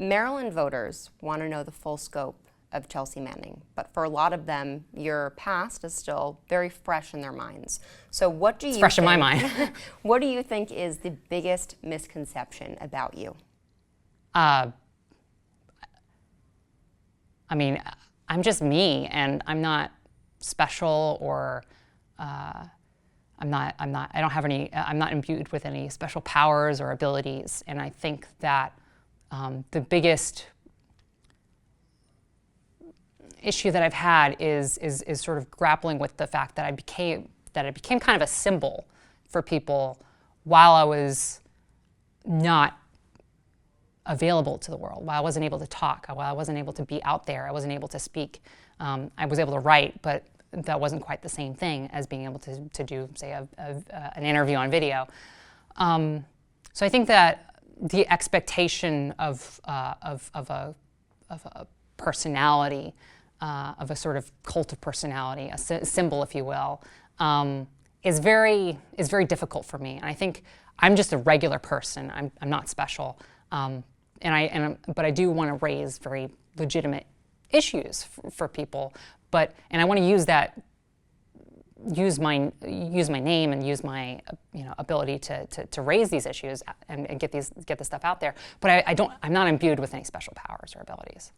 Maryland voters want to know the full scope of Chelsea Manning, but for a lot of them, your past is still very fresh in their minds. So what do you think, fresh in my mind. What do you think is the biggest misconception about you? I mean, I'm just me, and I'm not special, or I don't have any, I'm not imbued with any special powers or abilities. And I think that the biggest issue that I've had is sort of grappling with the fact that I became kind of a symbol for people while I was not available to the world, while I wasn't able to talk, while I wasn't able to be out there, I wasn't able to speak. I was able to write, but that wasn't quite the same thing as being able to do, say, an interview on video. So I think that the expectation of a personality, of a sort of cult of personality, a symbol, if you will, is very difficult for me. And I think I'm just a regular person. I'm not special, but I do want to raise very legitimate issues for people. And I want to use my name and use my ability to raise these issues and get this stuff out there. But I'm not imbued with any special powers or abilities.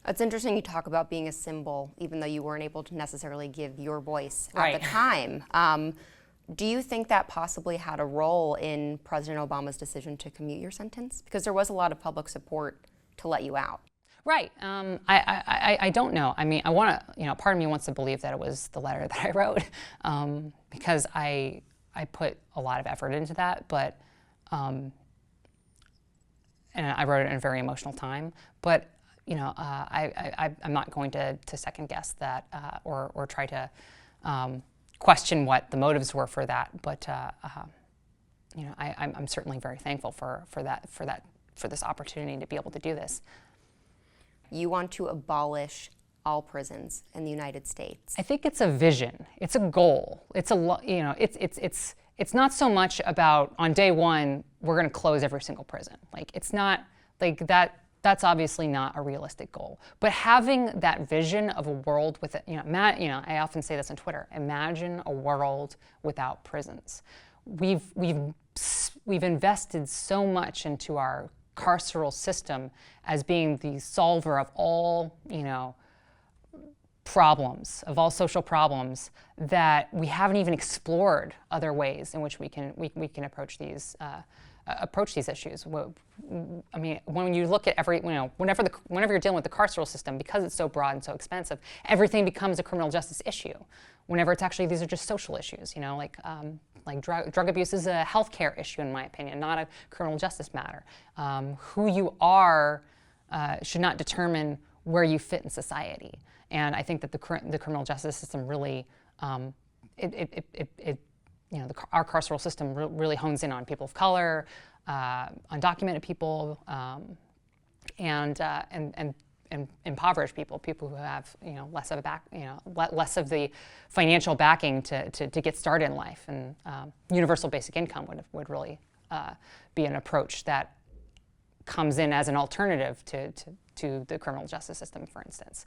It's interesting you talk about being a symbol, even though you weren't able to necessarily give your voice at Right. the time. Do you think that possibly had a role in President Obama's decision to commute your sentence? Because there was a lot of public support to let you out. Right. I don't know. I mean, I want to, part of me wants to believe that it was the letter that I wrote, because I put a lot of effort into that, but, and I wrote it in a very emotional time, but, I'm not going to second guess that, or try to question what the motives were for that, but, I'm certainly very thankful for this opportunity to be able to do this. You want to abolish all prisons in the United States. I think it's a vision. It's a goal. It's not so much about on day one we're going to close every single prison. Like, it's not like that. That's obviously not a realistic goal. But having that vision of a world with I often say this on Twitter. Imagine a world without prisons. We've invested so much into our carceral system as being the solver of all, problems, of all social problems, that we haven't even explored other ways in which we can approach these issues. I mean, when you look at whenever you're dealing with the carceral system, because it's so broad and so expensive, everything becomes a criminal justice issue. Whenever it's actually, these are just social issues, like drug abuse is a healthcare issue, in my opinion, not a criminal justice matter. Who you are should not determine where you fit in society. And I think that the criminal justice system really, our carceral system really hones in on people of color, undocumented people, and impoverished people who have less of less of the financial backing to get started in life. And universal basic income would really be an approach that comes in as an alternative to the criminal justice system, for instance.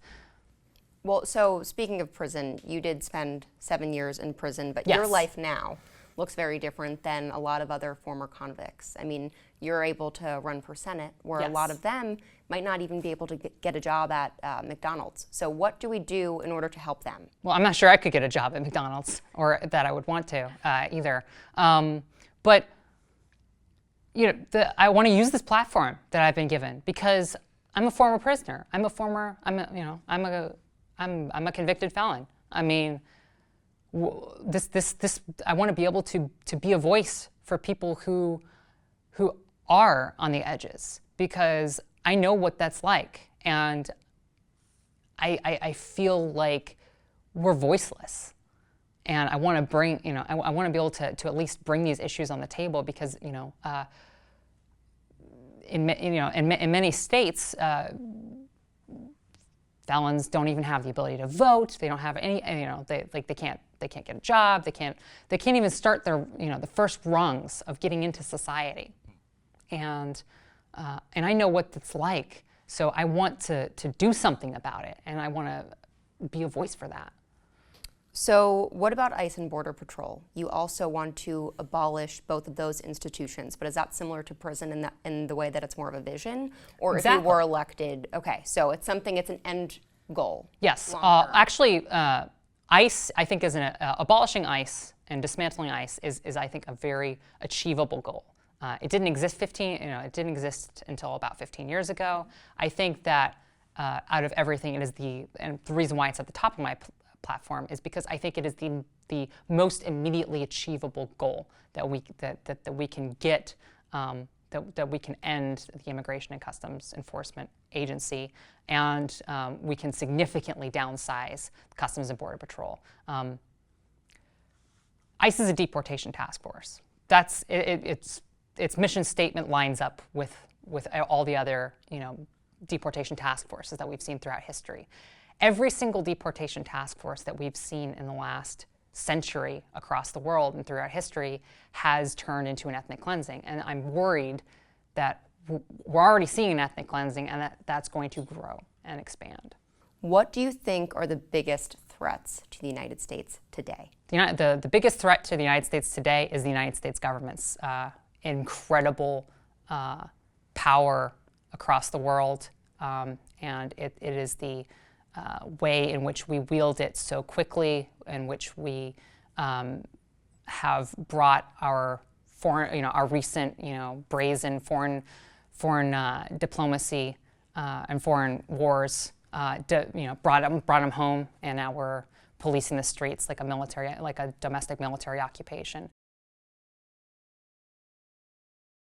Well, so speaking of prison, you did spend 7 years in prison, but Yes. your life now looks very different than a lot of other former convicts. I mean, you're able to run for Senate, where Yes. a lot of them might not even be able to get a job at McDonald's. So what do we do in order to help them? Well, I'm not sure I could get a job at McDonald's, or that I would want to either. But I want to use this platform that I've been given because I'm a former prisoner. I'm a convicted felon. I mean, I want to be able to be a voice for people who are on the edges, because I know what that's like, and I feel like we're voiceless, and I want to bring, I want to be able to at least bring these issues on the table, because in many states, felons don't even have the ability to vote. They don't have any, they can't get a job. They can't even start their, the first rungs of getting into society. And and I know what it's like. So I want to do something about it, and I want to be a voice for that. So what about ICE and Border Patrol? You also want to abolish both of those institutions, but is that similar to prison in the way that it's more of a vision? Or Exactly. if you were elected, okay, so it's an end goal. Yes, long-term. ICE, I think, abolishing ICE and dismantling ICE is I think a very achievable goal. It didn't exist it didn't exist until about 15 years ago. I think that out of everything, and the reason why it's at the top of my platform is because I think it is the most immediately achievable goal that we can get, that we can end the Immigration and Customs Enforcement Agency, and we can significantly downsize Customs and Border Patrol. ICE is a deportation task force. Its mission statement lines up with all the other deportation task forces that we've seen throughout history. Every single deportation task force that we've seen in the last century across the world and throughout history has turned into an ethnic cleansing. And I'm worried that we're already seeing an ethnic cleansing, and that's going to grow and expand. What do you think are the biggest threats to the United States today? The biggest threat to the United States today is the United States government's incredible power across the world, and it is the way in which we wield it so quickly, in which we have brought our foreign, our recent, brazen foreign diplomacy and foreign wars, brought them home, and now we're policing the streets like a domestic military occupation.